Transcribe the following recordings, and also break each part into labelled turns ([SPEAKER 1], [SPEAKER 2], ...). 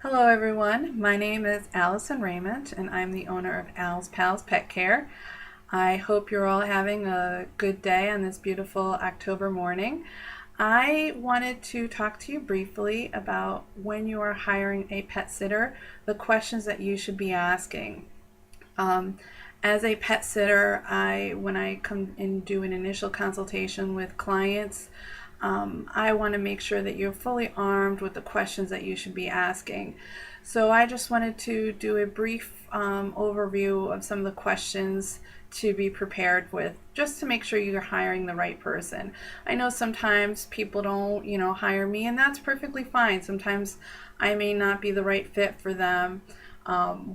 [SPEAKER 1] Hello everyone, my name is Allison Raymond and I'm the owner of Al's Pals Pet Care. I hope you're all having a good day on this beautiful October morning. I wanted to talk to you briefly about when you are hiring a pet sitter, the questions that you should be asking. Um, as a pet sitter, when I come and do an initial consultation with clients, I want to make sure that you're fully armed with the questions that you should be asking. So I just wanted to do a brief overview of some of the questions to be prepared with, just to make sure you're hiring the right person. I know sometimes people don't, hire me, and that's perfectly fine. Sometimes I may not be the right fit for them.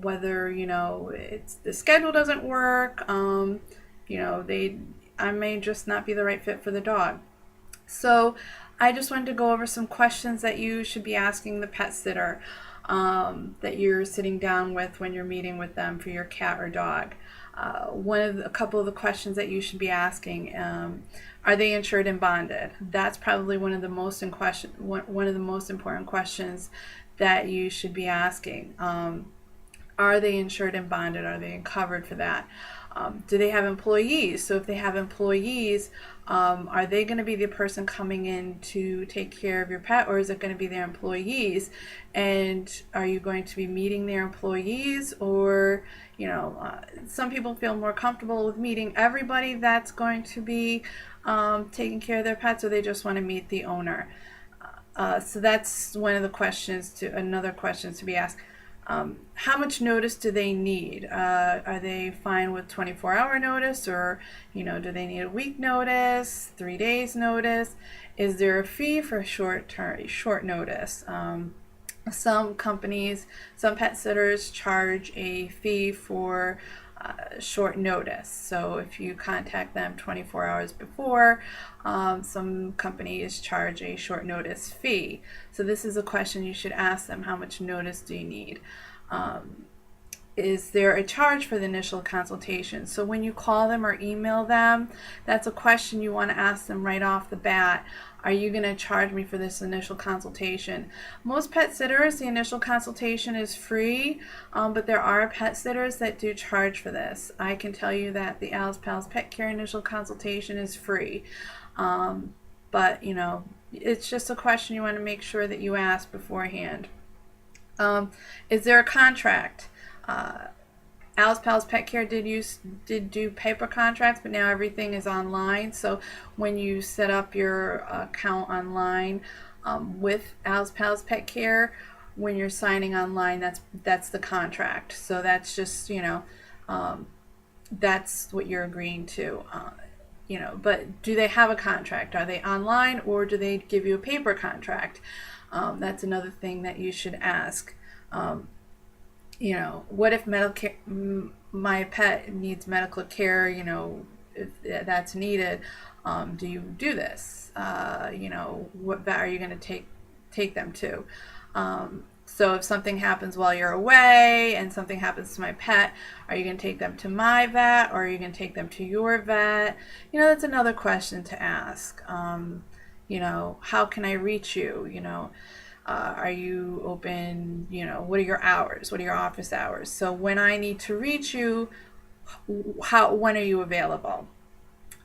[SPEAKER 1] Whether it's the schedule doesn't work, I may just not be the right fit for the dog. So I just wanted to go over some questions that you should be asking the pet sitter that you're sitting down with when you're meeting with them for your cat or dog. A couple of the questions that you should be asking: are they insured and bonded? That's probably one of the most important questions that you should be asking. Are they insured and bonded? Are they covered for that? Do they have employees? So if they have employees, are they going to be the person coming in to take care of your pet, or is it going to be their employees? And are you going to be meeting their employees, or some people feel more comfortable with meeting everybody that's going to be taking care of their pets, or they just want to meet the owner. So that's another question to be asked. How much notice do they need? Are they fine with 24-hour notice, or do they need a week notice, 3 days notice? Is there a fee for short notice? Some pet sitters charge a fee for short notice. So if you contact them 24 hours before, some companies charge a short notice fee. So this is a question you should ask them: how much notice do you need? Is there a charge for the initial consultation? So when you call them or email them, that's a question you want to ask them right off the bat. Are you going to charge me for this initial consultation? Most pet sitters, the initial consultation is free, but there are pet sitters that do charge for this. I can tell you that the Al's Pals Pet Care initial consultation is free. But it's just a question you want to make sure that you ask beforehand. Is there a contract? Al's Pals Pet Care did do paper contracts, but now everything is online. So when you set up your account online with Al's Pals Pet Care, when you're signing online, that's the contract. So that's just that's what you're agreeing to. But do they have a contract? Are they online, or do they give you a paper contract? That's another thing that you should ask. What if my pet needs medical care, if that's needed, do you do this? What vet are you going to take them to? So if something happens while you're away and something happens to my pet, are you going to take them to my vet, or are you going to take them to your vet? That's another question to ask. How can I reach you? Are you open? What are your hours? What are your office hours? So when I need to reach you, when are you available?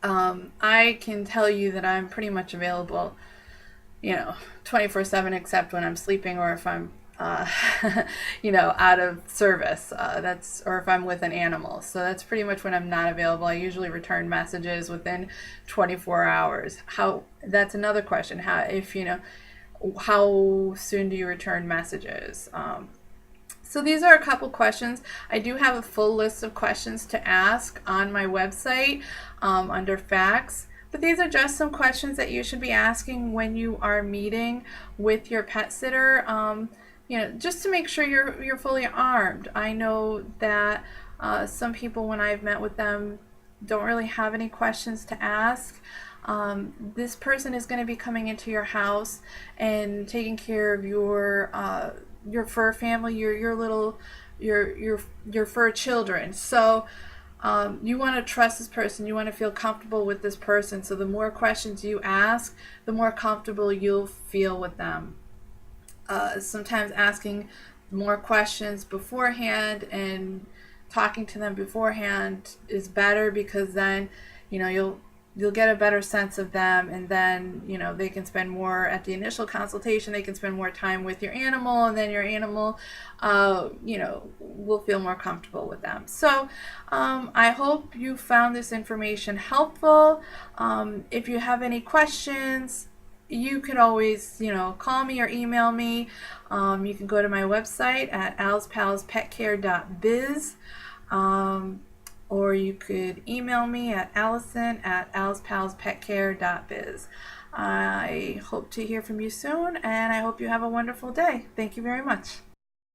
[SPEAKER 1] I can tell you that I'm pretty much available, 24/7, except when I'm sleeping, or if I'm, out of service. Or if I'm with an animal. So that's pretty much when I'm not available. I usually return messages within 24 hours. That's another question. How soon do you return messages? So these are a couple questions. I do have a full list of questions to ask on my website under facts, but these are just some questions that you should be asking when you are meeting with your pet sitter, just to make sure you're fully armed. I know that some people, when I've met with them, don't really have any questions to ask. This person is going to be coming into your house and taking care of your fur family, your fur children. So you want to trust this person. You want to feel comfortable with this person. So the more questions you ask, the more comfortable you'll feel with them. Sometimes asking more questions beforehand, and talking to them beforehand is better, because then you'll get a better sense of them, and then they can spend more at the initial consultation, they can spend more time with your animal, and then your animal will feel more comfortable with them. So I hope you found this information helpful. If you have any questions, you could always call me or email me. You can go to my website at alspalspetcare.biz. Or you could email me at allison@alspalspetcare.biz. I hope to hear from you soon, and I hope you have a wonderful day. Thank you very much.